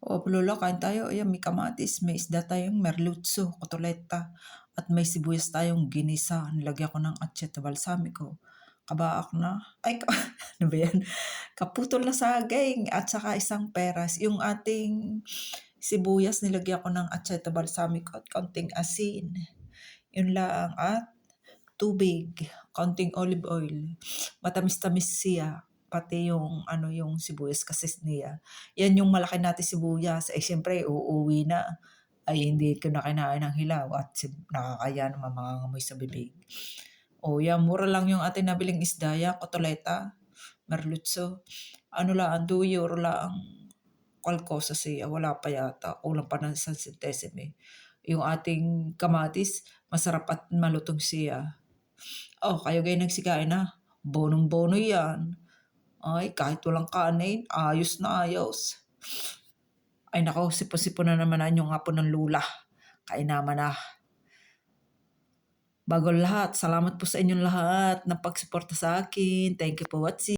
O Lola, kain tayo. Ayan, may kamatis, may isda tayong merlutso, kotoleta, at may sibuyas tayong ginisa. Nilagyan ko ng atchete balsamico. Kabaak na. Ay, ano ba yan? Kaputol na saging at saka isang peras. Yung ating sibuyas, nilagyan ko ng atchete balsamico at kaunting asin. Yun lang at tubig, kaunting olive oil. Matamis-tamis siya. Pati yung sibuyas kasi niya. Yan yung malaki natin sibuyas. Eh, siyempre, uuwi na. Ay, hindi ko na kinain ng hilaw at nakakaya naman mangangamoy sa bibig. O, yan, mura lang yung ating nabiling isda. Yan, kotoleta, merlutso. Ano lang, 2 euro lang. Kalkosa siya. Wala pa yata. Kulang pa ng 1 centesime. Yung ating kamatis, masarap at malutong siya. Oh, kayo kayo nagsikain na. Bonong-bono yan. Ay, kahit walang kanin, ayos na ayos. Ay nako, sipon-sipon na naman yung hapon ng lula. Kain naman na. Bago lahat, salamat po sa inyong lahat ng pagsuporta sa akin. Thank you for watching.